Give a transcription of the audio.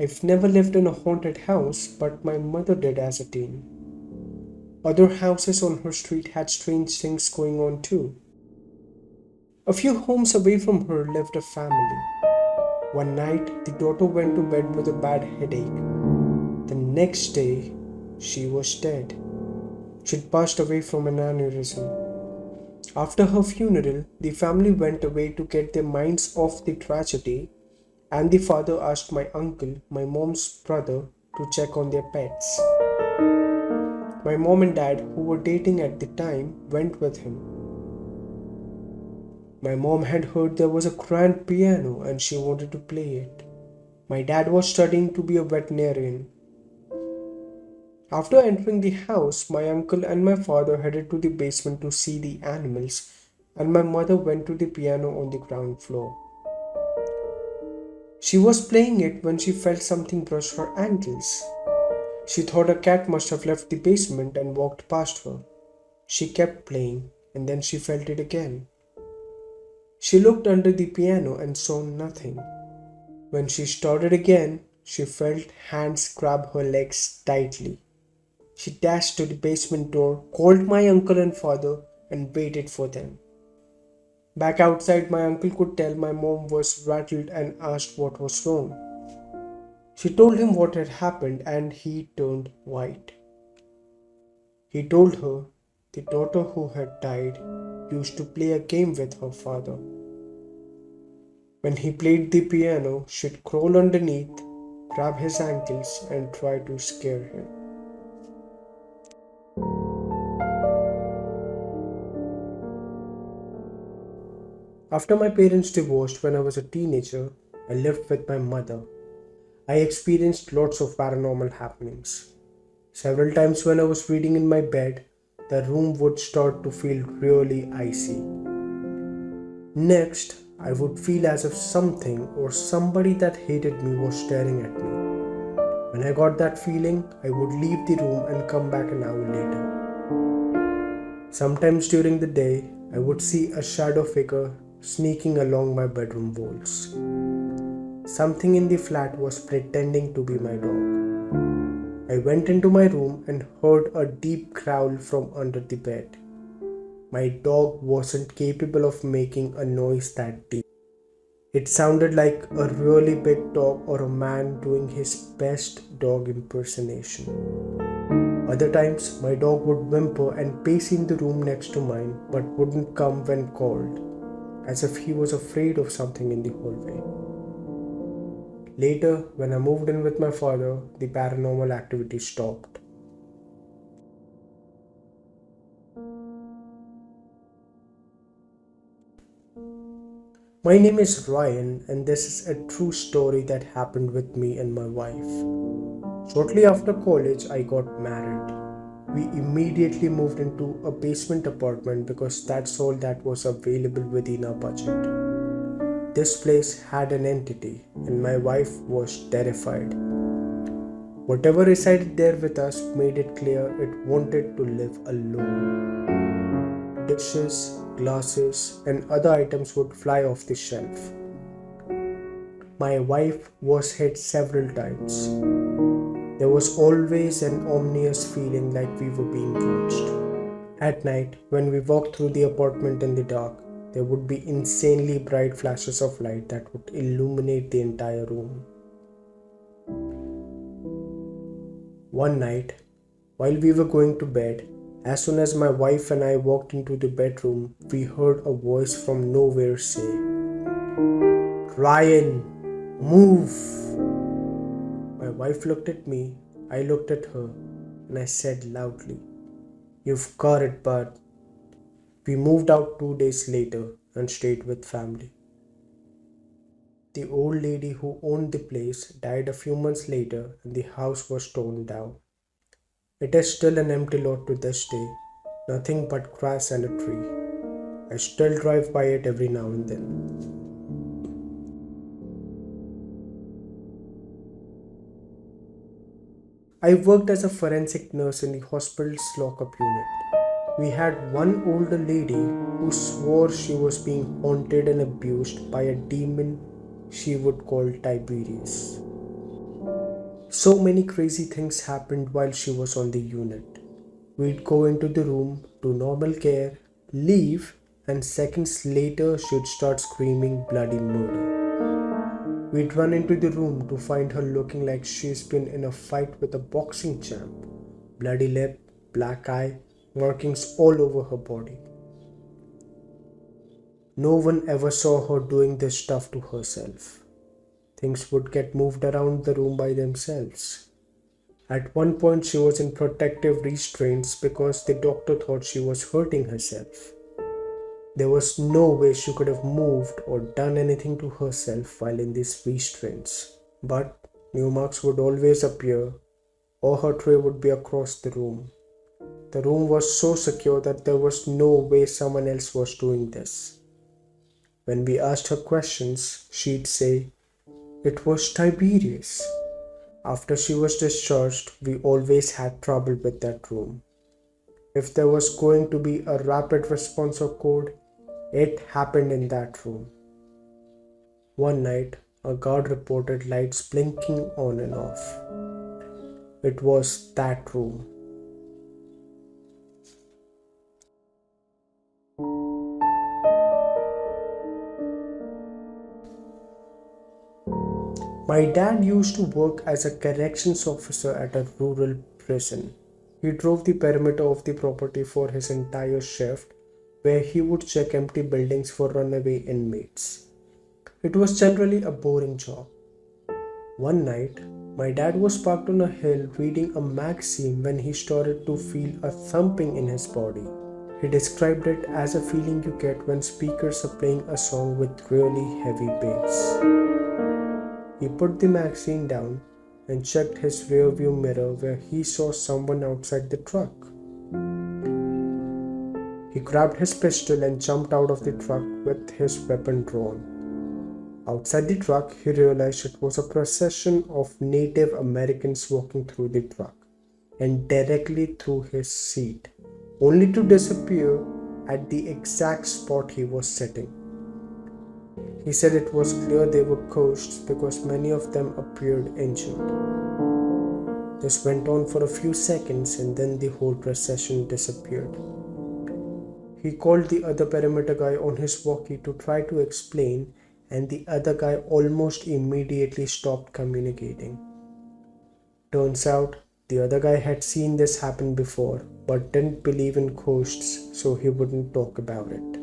I've never lived in a haunted house, but my mother did as a teen. Other houses on her street had strange things going on too. A few homes away from her lived a family. One night, the daughter went to bed with a bad headache. The next day, she was dead. She'd passed away from an aneurysm. After her funeral, the family went away to get their minds off the tragedy, and the father asked my uncle, my mom's brother, to check on their pets. My mom and dad, who were dating at the time, went with him. My mom had heard there was a grand piano and she wanted to play it. My dad was studying to be a veterinarian. After entering the house, my uncle and my father headed to the basement to see the animals, and my mother went to the piano on the ground floor. She was playing it when she felt something brush her ankles. She thought a cat must have left the basement and walked past her. She kept playing, and then she felt it again. She looked under the piano and saw nothing. When she started again, she felt hands grab her legs tightly. She dashed to the basement door, called my uncle and father, and waited for them. Back outside, my uncle could tell my mom was rattled and asked what was wrong. She told him what had happened and he turned white. He told her the daughter who had died used to play a game with her father. When he played the piano, she'd crawl underneath, grab his ankles, and try to scare him. After my parents divorced when I was a teenager, I lived with my mother. I experienced lots of paranormal happenings. Several times when I was reading in my bed, the room would start to feel really icy. Next, I would feel as if something or somebody that hated me was staring at me. When I got that feeling, I would leave the room and come back an hour later. Sometimes during the day, I would see a shadow figure sneaking along my bedroom walls. Something in the flat was pretending to be my dog. I went into my room and heard a deep growl from under the bed. My dog wasn't capable of making a noise that deep. It sounded like a really big dog or a man doing his best dog impersonation. Other times, my dog would whimper and pace in the room next to mine but wouldn't come when called, as if he was afraid of something in the hallway. Later, when I moved in with my father, the paranormal activity stopped. My name is Ryan, and this is a true story that happened with me and my wife. Shortly after college, I got married. We immediately moved into a basement apartment because that's all that was available within our budget. This place had an entity, and my wife was terrified. Whatever resided there with us made it clear it wanted to live alone. Dishes, glasses, and other items would fly off the shelf. My wife was hit several times. There was always an ominous feeling like we were being watched. At night, when we walked through the apartment in the dark, there would be insanely bright flashes of light that would illuminate the entire room. One night, while we were going to bed, as soon as my wife and I walked into the bedroom, we heard a voice from nowhere say, "Ryan, move!" My wife looked at me, I looked at her, and I said loudly, "You've got it, bud." We moved out 2 days later and stayed with family. The old lady who owned the place died a few months later and the house was torn down. It is still an empty lot to this day, nothing but grass and a tree. I still drive by it every now and then. I worked as a forensic nurse in the hospital's lockup unit. We had one older lady who swore she was being haunted and abused by a demon she would call Tiberius. So many crazy things happened while she was on the unit. We'd go into the room, do normal care, leave, and seconds later she'd start screaming bloody murder. We'd run into the room to find her looking like she's been in a fight with a boxing champ. Bloody lip, black eye, markings all over her body. No one ever saw her doing this stuff to herself. Things would get moved around the room by themselves. At one point, she was in protective restraints because the doctor thought she was hurting herself. There was no way she could have moved or done anything to herself while in these restraints. But new marks would always appear, or her tray would be across the room. The room was so secure that there was no way someone else was doing this. When we asked her questions, she'd say, "It was Tiberius." After she was discharged, we always had trouble with that room. If there was going to be a rapid response or code, it happened in that room. One night, a guard reported lights blinking on and off. It was that room. My dad used to work as a corrections officer at a rural prison. He drove the perimeter of the property for his entire shift, where he would check empty buildings for runaway inmates. It was generally a boring job. One night, my dad was parked on a hill reading a magazine when he started to feel a thumping in his body. He described it as a feeling you get when speakers are playing a song with really heavy bass. He put the magazine down and checked his rearview mirror where he saw someone outside the truck. He grabbed his pistol and jumped out of the truck with his weapon drawn. Outside the truck, he realized it was a procession of Native Americans walking through the truck and directly through his seat, only to disappear at the exact spot he was sitting. He said it was clear they were ghosts because many of them appeared injured. This went on for a few seconds and then the whole procession disappeared. He called the other perimeter guy on his walkie to try to explain, and the other guy almost immediately stopped communicating. Turns out, the other guy had seen this happen before but didn't believe in ghosts, so he wouldn't talk about it.